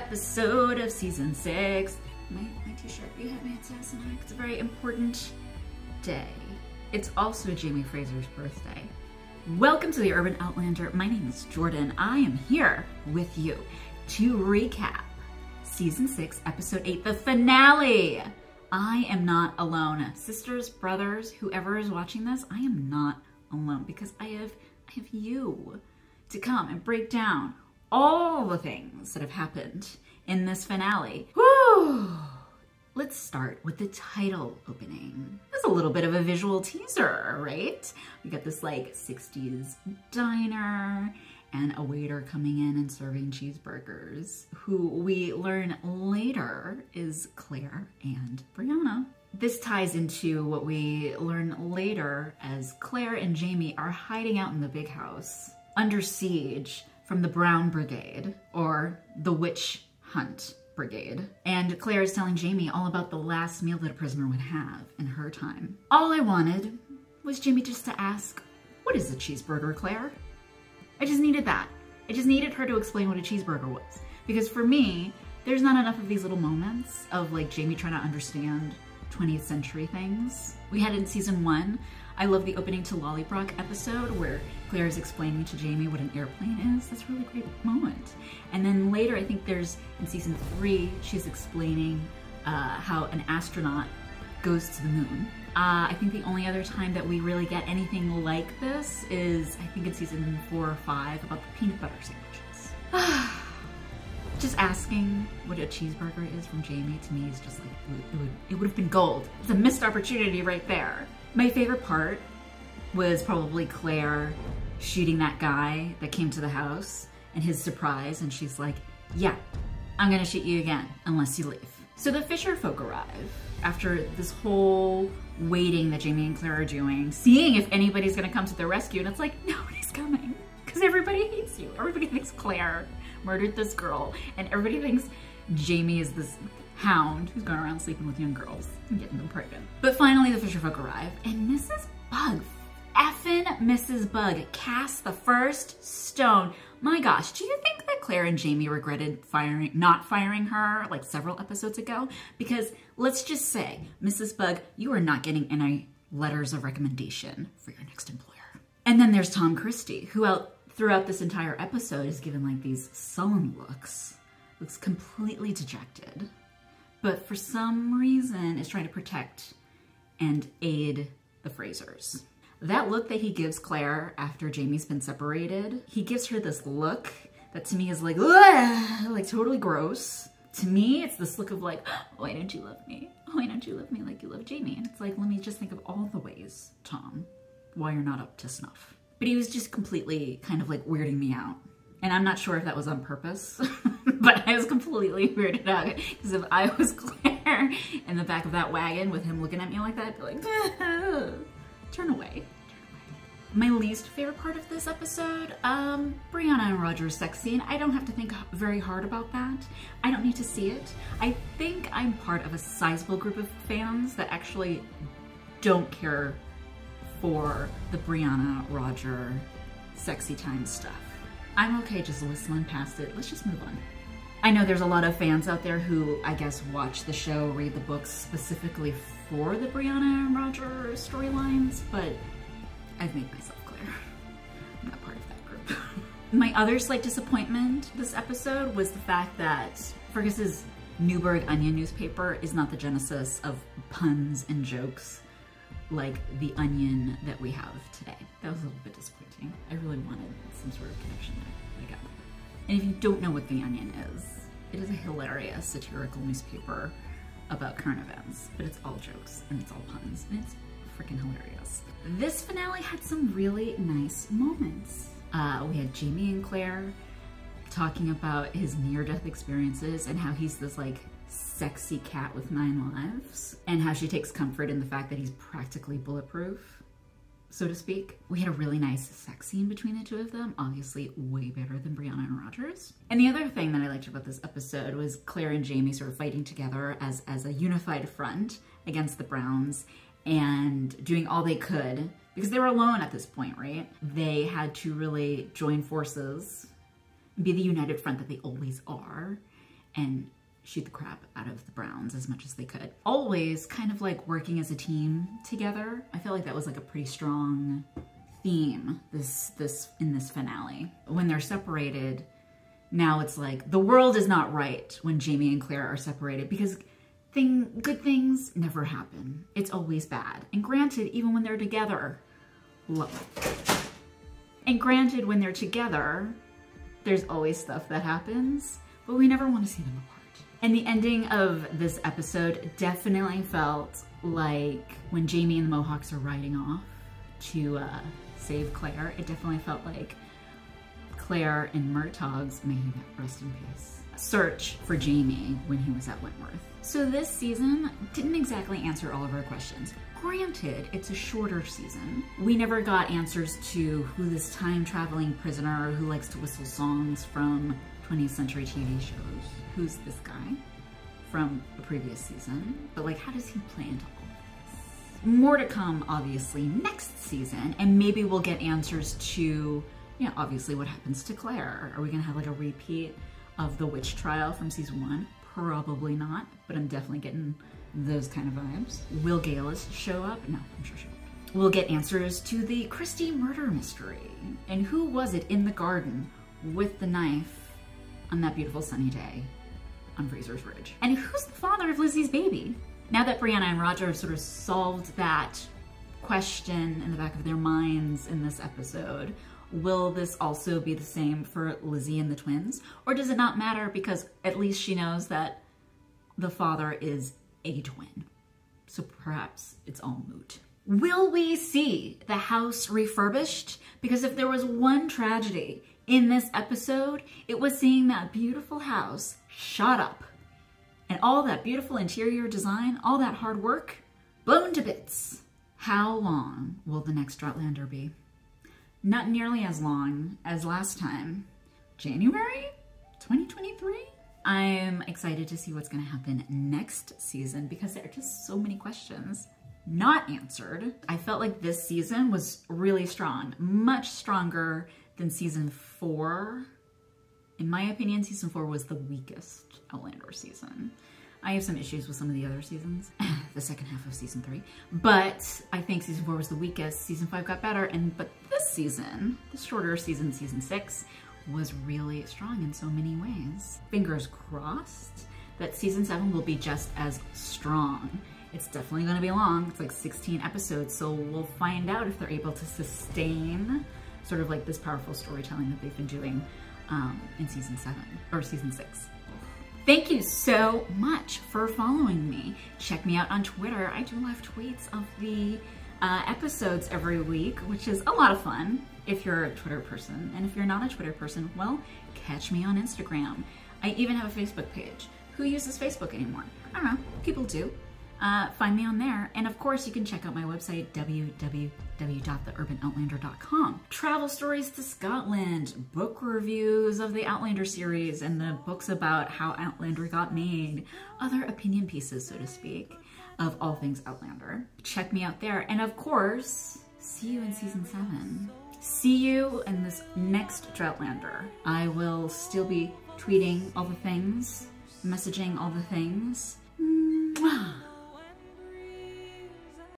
episode of season 6. My t-shirt, you had me at Samsonite. It's a very important day. It's also Jamie Fraser's birthday. Welcome to the Urban Outlander. My name is Jordan. I am here with you to recap season 6, episode 8, the finale. I am not alone. Sisters, brothers, whoever is watching this, I am not alone because I have you to come and break down all the things that have happened in this finale. Woo! Let's start with the title opening. It's a little bit of a visual teaser, right? We got this like 60s diner and a waiter coming in and serving cheeseburgers, who we learn later is Claire and Brianna. This ties into what we learn later as Claire and Jamie are hiding out in the big house under siege from the Brown Brigade, or the Witch Hunt Brigade. And Claire is telling Jamie all about the last meal that a prisoner would have in her time. All I wanted was Jamie just to ask, what is a cheeseburger, Claire? I just needed that. I just needed her to explain what a cheeseburger was. Because for me, there's not enough of these little moments of like Jamie trying to understand 20th century things. We had in season 1, I love the opening to Lollybrock episode where Claire is explaining to Jamie what an airplane is. That's a really great moment. And then later, I think there's in season 3, she's explaining how an astronaut goes to the moon. I think the only other time that we really get anything like this is, I think in season 4 or 5, about the peanut butter sandwiches. Just asking what a cheeseburger is from Jamie to me is just like, it would have been gold. It's a missed opportunity right there. My favorite part was probably Claire shooting that guy that came to the house and his surprise, and she's like, yeah, I'm gonna shoot you again unless you leave. So the Fisher folk arrive after this whole waiting that Jamie and Claire are doing, seeing if anybody's gonna come to their rescue, and it's like, nobody's coming, because everybody hates you. Everybody thinks Claire murdered this girl, and everybody thinks Jamie is this hound who's going around sleeping with young girls and getting them pregnant. But finally the Fisher folk arrive, and Mrs. Bug, effing Mrs. Bug, casts the first stone. My gosh, do you think that Claire and Jamie regretted not firing her like several episodes ago? Because let's just say, Mrs. Bug, you are not getting any letters of recommendation for your next employer. And then there's Tom Christie, who throughout this entire episode is given like these sullen looks completely dejected, but for some reason is trying to protect and aid the Frasers. That look that he gives Claire after Jamie's been separated, he gives her this look that to me is like, ugh, like totally gross. To me, it's this look of like, why don't you love me? Why don't you love me like you love Jamie? And it's like, let me just think of all the ways, Tom, why you're not up to snuff. But he was just completely kind of like weirding me out. And I'm not sure if that was on purpose, but I was completely weirded out. Because if I was Claire in the back of that wagon with him looking at me like that, I'd be like, ah, turn away. My least favorite part of this episode, Brianna and Roger's sex scene. I don't have to think very hard about that. I don't need to see it. I think I'm part of a sizable group of fans that actually don't care for the Brianna Roger sexy time stuff. I'm okay just whistling past it. Let's just move on. I know there's a lot of fans out there who, I guess, watch the show, read the books specifically for the Brianna and Roger storylines, but I've made myself clear. I'm not part of that group. My other slight disappointment this episode was the fact that Fergus's Newburgh Onion newspaper is not the genesis of puns and jokes like the Onion that we have today. That was a little bit disappointing. I really wanted some sort of connection there, but I got it. And if you don't know what the Onion is, it is a hilarious satirical newspaper about current events, but it's all jokes and it's all puns, and it's freaking hilarious. This finale had some really nice moments. We had Jamie and Claire talking about his near-death experiences and how he's this like sexy cat with 9 lives, and how she takes comfort in the fact that he's practically bulletproof, so to speak. We had a really nice sex scene between the two of them, obviously way better than Brianna and Roger's. And the other thing that I liked about this episode was Claire and Jamie sort of fighting together as a unified front against the Browns and doing all they could, because they were alone at this point, right? They had to really join forces, be the united front that they always are, and shoot the crap out of the Browns as much as they could. Always kind of like working as a team together. I feel like that was like a pretty strong theme in this finale. When they're separated, now it's like the world is not right when Jamie and Claire are separated, because good things never happen. It's always bad. And granted, even when they're together, and granted, when they're together, there's always stuff that happens, but we never want to see them apart. And the ending of this episode definitely felt like when Jamie and the Mohawks are riding off to save Claire, it definitely felt like Claire and Murtaugh's, may he rest in peace, search for Jamie when he was at Wentworth. So this season didn't exactly answer all of our questions. Granted, it's a shorter season. We never got answers to who this time-traveling prisoner who likes to whistle songs from 20th century TV shows. Who's this guy from the previous season? But like, how does he play into all of this? More to come, obviously, next season, and maybe we'll get answers to, obviously what happens to Claire. Are we gonna have like a repeat of the witch trial from season 1? Probably not, but I'm definitely getting those kind of vibes. Will Galis show up? No, I'm sure she won't. We'll get answers to the Christie murder mystery. And who was it in the garden with the knife on that beautiful sunny day on Fraser's Ridge? And who's the father of Lizzie's baby? Now that Brianna and Roger have sort of solved that question in the back of their minds in this episode, will this also be the same for Lizzie and the twins? Or does it not matter because at least she knows that the father is a twin? So perhaps it's all moot. Will we see the house refurbished? Because if there was one tragedy in this episode, it was seeing that beautiful house shot up and all that beautiful interior design, all that hard work, blown to bits. How long will the next Droughtlander be? Not nearly as long as last time. January 2023? I'm excited to see what's gonna happen next season because there are just so many questions not answered. I felt like this season was really strong, much stronger than season 4. In my opinion, season 4 was the weakest Outlander season. I have some issues with some of the other seasons, the second half of season 3, but I think season 4 was the weakest. Season 5 got better, but this season, the shorter season, season 6, was really strong in so many ways. Fingers crossed that season 7 will be just as strong. It's definitely gonna be long. It's like 16 episodes, so we'll find out if they're able to sustain sort of like this powerful storytelling that they've been doing in season 7, or season 6. Thank you so much for following me. Check me out on Twitter. I do live tweets of the episodes every week, which is a lot of fun if you're a Twitter person. And if you're not a Twitter person, well, catch me on Instagram. I even have a Facebook page. Who uses Facebook anymore? I don't know, people do. Find me on there. And of course, you can check out my website, www.theurbanoutlander.com. Travel stories to Scotland, book reviews of the Outlander series and the books about how Outlander got made, other opinion pieces, so to speak, of all things Outlander. Check me out there. And of course, see you in season 7. See you in this next Droughtlander. I will still be tweeting all the things, messaging all the things. Mwah.